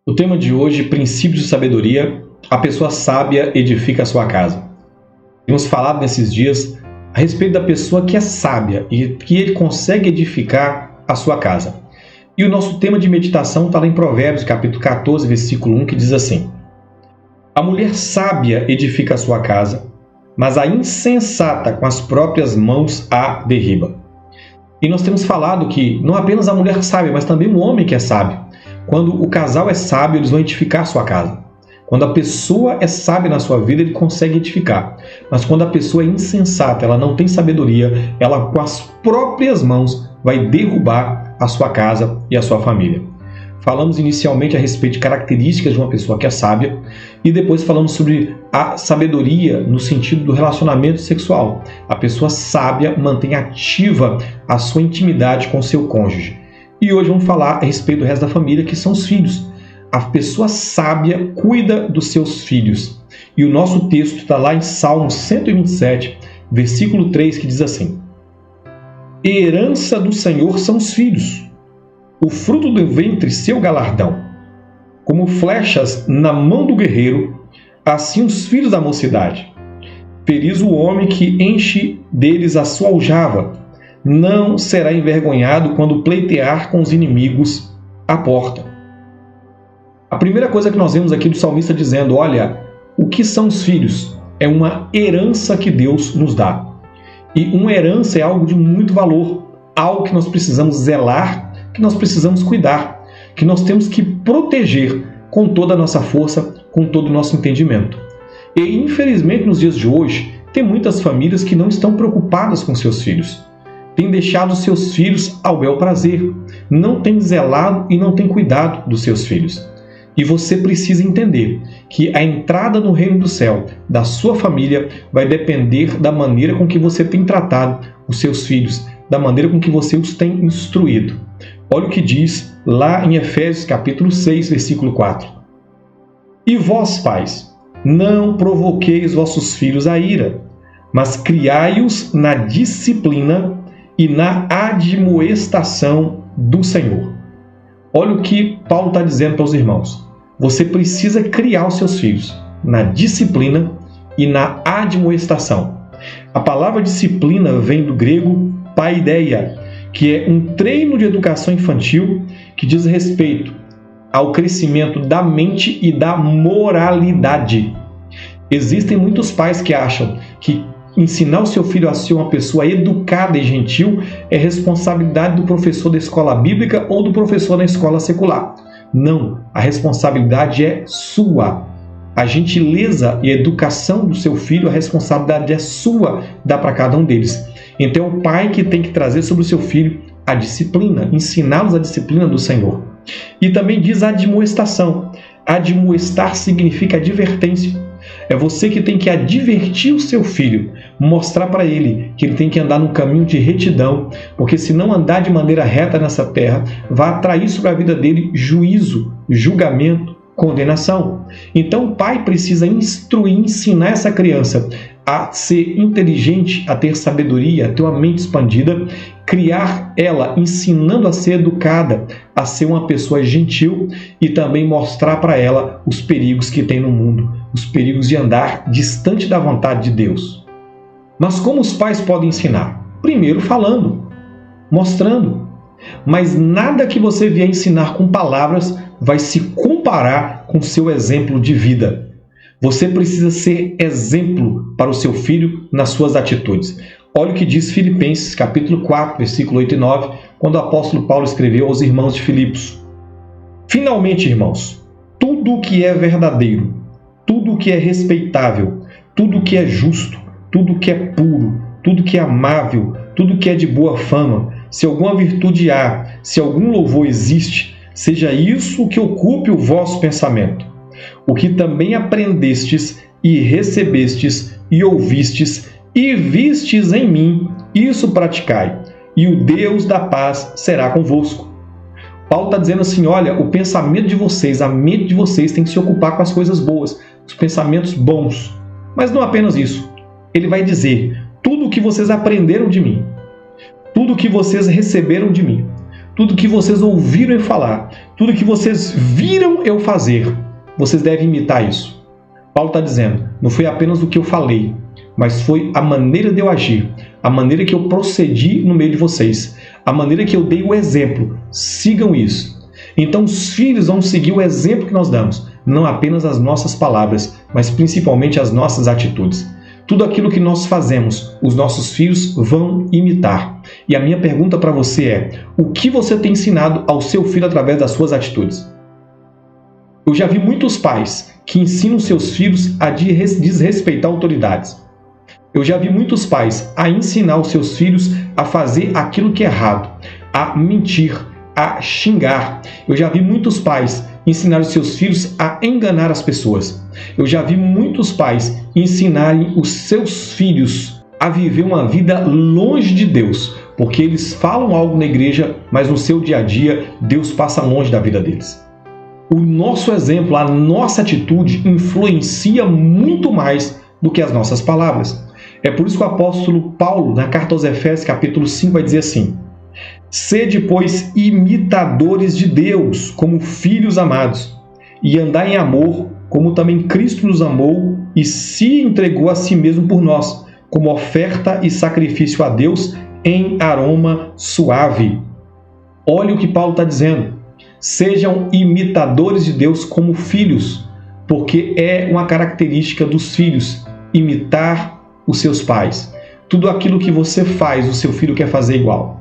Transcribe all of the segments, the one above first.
O tema de hoje, princípios de sabedoria. A pessoa sábia edifica a sua casa. Temos falado nesses dias a respeito da pessoa que é sábia e que ele consegue edificar a sua casa. E o nosso tema de meditação está lá em Provérbios, capítulo 14, versículo 1, que diz assim: A mulher sábia edifica a sua casa, mas a insensata com as próprias mãos a derriba. E nós temos falado que não apenas a mulher sábia, mas também o homem que é sábio. Quando o casal é sábio, eles vão edificar a sua casa. Quando a pessoa é sábia na sua vida, ele consegue edificar. Mas quando a pessoa é insensata, ela não tem sabedoria, ela com as próprias mãos vai derrubar a sua casa e a sua família. Falamos inicialmente a respeito de características de uma pessoa que é sábia e depois falamos sobre a sabedoria no sentido do relacionamento sexual. A pessoa sábia mantém ativa a sua intimidade com seu cônjuge. E hoje vamos falar a respeito do resto da família, que são os filhos. A pessoa sábia cuida dos seus filhos. E o nosso texto está lá em Salmo 127, versículo 3, que diz assim: Herança do Senhor são os filhos, o fruto do ventre seu galardão. Como flechas na mão do guerreiro, assim os filhos da mocidade. Feliz o homem que enche deles a sua aljava, não será envergonhado quando pleitear com os inimigos à porta. A primeira coisa que nós vemos aqui do salmista dizendo, olha, o que são os filhos? É uma herança que Deus nos dá. E uma herança é algo de muito valor, algo que nós precisamos zelar, que nós precisamos cuidar, que nós temos que proteger com toda a nossa força, com todo o nosso entendimento. E infelizmente nos dias de hoje, tem muitas famílias que não estão preocupadas com seus filhos. Têm deixado seus filhos ao bel prazer, não têm zelado e não têm cuidado dos seus filhos. E você precisa entender que a entrada no reino do céu da sua família vai depender da maneira com que você tem tratado os seus filhos, da maneira com que você os tem instruído. Olha o que diz lá em Efésios capítulo 6, versículo 4. E vós, pais, não provoqueis vossos filhos à ira, mas criai-os na disciplina e na admoestação do Senhor. Olha o que Paulo está dizendo para os irmãos. Você precisa criar os seus filhos na disciplina e na admoestação. A palavra disciplina vem do grego paideia, que é um treino de educação infantil que diz respeito ao crescimento da mente e da moralidade. Existem muitos pais que acham que ensinar o seu filho a ser uma pessoa educada e gentil é responsabilidade do professor da escola bíblica ou do professor da escola secular. Não, a responsabilidade é sua. A gentileza e a educação do seu filho, a responsabilidade é sua, dá para cada um deles. Então é o pai que tem que trazer sobre o seu filho a disciplina, ensiná-los a disciplina do Senhor. E também diz admoestação. Admoestar significa advertência. É você que tem que advertir o seu filho, mostrar para ele que ele tem que andar num caminho de retidão, porque se não andar de maneira reta nessa terra, vai atrair sobre a vida dele juízo, julgamento, condenação. Então o pai precisa instruir, ensinar essa criança a ser inteligente, a ter sabedoria, a ter uma mente expandida, criar ela ensinando a ser educada, a ser uma pessoa gentil e também mostrar para ela os perigos que tem no mundo, os perigos de andar distante da vontade de Deus. Mas como os pais podem ensinar? Primeiro falando, mostrando. Mas nada que você vier ensinar com palavras vai se comparar com seu exemplo de vida. Você precisa ser exemplo para o seu filho nas suas atitudes. Olha o que diz Filipenses, capítulo 4, versículo 8 e 9, quando o apóstolo Paulo escreveu aos irmãos de Filipos. Finalmente, irmãos, tudo o que é verdadeiro, tudo o que é respeitável, tudo o que é justo, tudo o que é puro, tudo o que é amável, tudo o que é de boa fama, se alguma virtude há, se algum louvor existe, seja isso o que ocupe o vosso pensamento. O que também aprendestes e recebestes e ouvistes e vistes em mim, isso praticai, e o Deus da paz será convosco. Paulo está dizendo assim, olha, o pensamento de vocês, a mente de vocês tem que se ocupar com as coisas boas, os pensamentos bons. Mas não apenas isso. Ele vai dizer, tudo o que vocês aprenderam de mim, tudo o que vocês receberam de mim, tudo que vocês ouviram eu falar, tudo que vocês viram eu fazer, vocês devem imitar isso. Paulo está dizendo, não foi apenas o que eu falei, mas foi a maneira de eu agir, a maneira que eu procedi no meio de vocês, a maneira que eu dei o exemplo. Sigam isso. Então os filhos vão seguir o exemplo que nós damos, não apenas as nossas palavras, mas principalmente as nossas atitudes. Tudo aquilo que nós fazemos, os nossos filhos vão imitar. E a minha pergunta para você é, o que você tem ensinado ao seu filho através das suas atitudes? Eu já vi muitos pais que ensinam seus filhos a desrespeitar autoridades. Eu já vi muitos pais a ensinar os seus filhos a fazer aquilo que é errado, a mentir, a xingar. Eu já vi muitos pais ensinar os seus filhos a enganar as pessoas. Eu já vi muitos pais ensinarem os seus filhos a viver uma vida longe de Deus, porque eles falam algo na igreja, mas no seu dia a dia, Deus passa longe da vida deles. O nosso exemplo, a nossa atitude influencia muito mais do que as nossas palavras. É por isso que o apóstolo Paulo, na carta aos Efésios, capítulo 5, vai dizer assim: sede, pois, imitadores de Deus, como filhos amados, e andai em amor, como também Cristo nos amou e se entregou a si mesmo por nós, como oferta e sacrifício a Deus em aroma suave. Olha o que Paulo está dizendo. Sejam imitadores de Deus como filhos, porque é uma característica dos filhos, imitar os seus pais. Tudo aquilo que você faz, o seu filho quer fazer igual.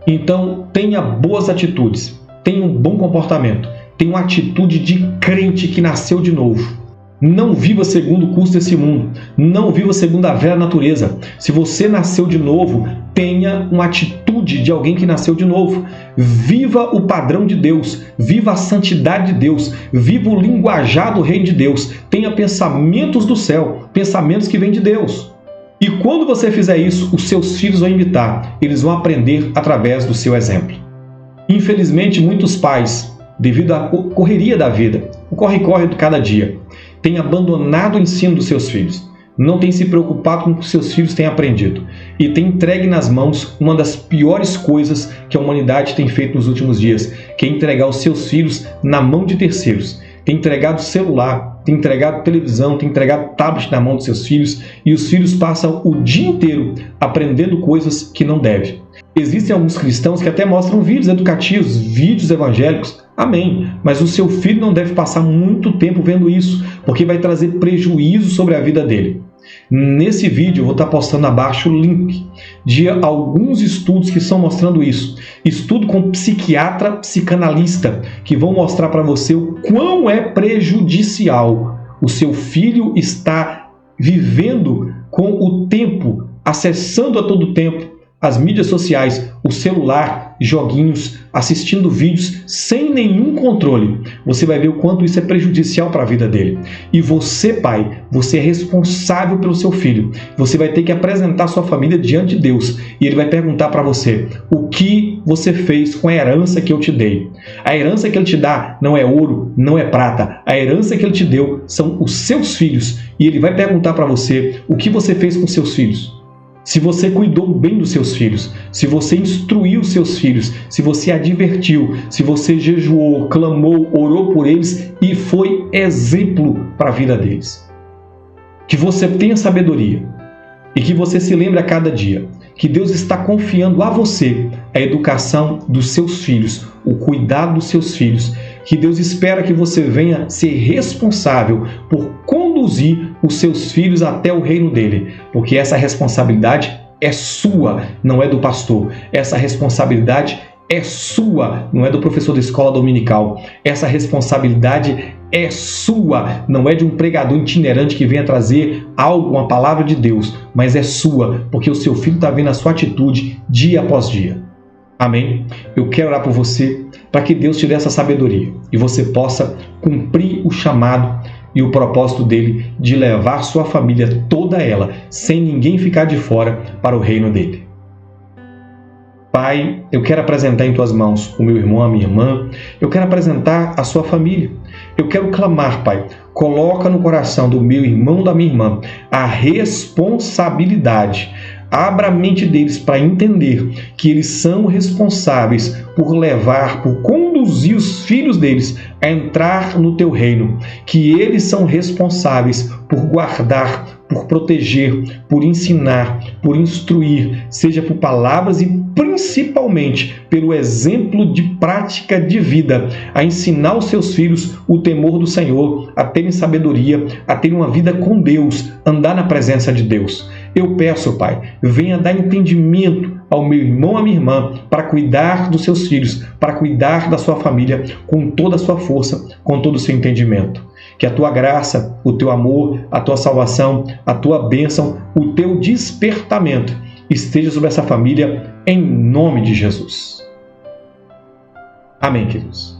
Então, tenha boas atitudes, tenha um bom comportamento, tenha uma atitude de crente que nasceu de novo. Não viva segundo o curso desse mundo, não viva segundo a velha natureza. Se você nasceu de novo, tenha uma atitude de alguém que nasceu de novo. Viva o padrão de Deus, viva a santidade de Deus, viva o linguajar do reino de Deus. Tenha pensamentos do céu, pensamentos que vêm de Deus. E quando você fizer isso, os seus filhos vão imitar, eles vão aprender através do seu exemplo. Infelizmente, muitos pais, devido à correria da vida, o corre-corre de cada dia, têm abandonado o ensino dos seus filhos, não têm se preocupado com o que seus filhos têm aprendido e têm entregue nas mãos uma das piores coisas que a humanidade tem feito nos últimos dias, que é entregar os seus filhos na mão de terceiros. Tem entregado celular, tem entregado televisão, tem entregado tablet na mão dos seus filhos e os filhos passam o dia inteiro aprendendo coisas que não devem. Existem alguns cristãos que até mostram vídeos educativos, vídeos evangélicos, amém, mas o seu filho não deve passar muito tempo vendo isso, porque vai trazer prejuízo sobre a vida dele. Nesse vídeo eu vou estar postando abaixo o link de alguns estudos que estão mostrando isso. Estudo com psiquiatra, psicanalista, que vão mostrar para você o quão é prejudicial o seu filho está vivendo com o tempo, acessando a todo tempo as mídias sociais, o celular, joguinhos, assistindo vídeos sem nenhum controle. Você vai ver o quanto isso é prejudicial para a vida dele. E você, pai, você é responsável pelo seu filho. Você vai ter que apresentar sua família diante de Deus. E ele vai perguntar para você, o que você fez com a herança que eu te dei? A herança que ele te dá não é ouro, não é prata. A herança que ele te deu são os seus filhos. E ele vai perguntar para você, o que você fez com seus filhos? Se você cuidou bem dos seus filhos, se você instruiu os seus filhos, se você advertiu, se você jejuou, clamou, orou por eles e foi exemplo para a vida deles. Que você tenha sabedoria e que você se lembre a cada dia que Deus está confiando a você a educação dos seus filhos, o cuidado dos seus filhos, que Deus espera que você venha ser responsável por conduzir os seus filhos até o reino dele, porque essa responsabilidade é sua, não é do pastor. Essa responsabilidade é sua, não é do professor da escola dominical. Essa responsabilidade é sua, não é de um pregador itinerante que venha trazer algo, uma palavra de Deus, mas é sua, porque o seu filho está vendo a sua atitude dia após dia. Amém? Eu quero orar por você, para que Deus te dê essa sabedoria e você possa cumprir o chamado e o propósito dele de levar sua família, toda ela, sem ninguém ficar de fora, para o reino dele. Pai, eu quero apresentar em tuas mãos o meu irmão, a minha irmã, eu quero apresentar a sua família. Eu quero clamar, Pai, coloca no coração do meu irmão, da minha irmã, a responsabilidade, Abra a mente deles para entender que eles são responsáveis por levar, por conduzir os filhos deles a entrar no teu reino, que eles são responsáveis por guardar, por proteger, por ensinar, por instruir, seja por palavras e principalmente pelo exemplo de prática de vida, a ensinar os seus filhos o temor do Senhor, a terem sabedoria, a terem uma vida com Deus, andar na presença de Deus. Eu peço, Pai, venha dar entendimento ao meu irmão, à minha irmã, para cuidar dos seus filhos, para cuidar da sua família com toda a sua força, com todo o seu entendimento. Que a tua graça, o teu amor, a tua salvação, a tua bênção, o teu despertamento esteja sobre essa família, em nome de Jesus. Amém, queridos.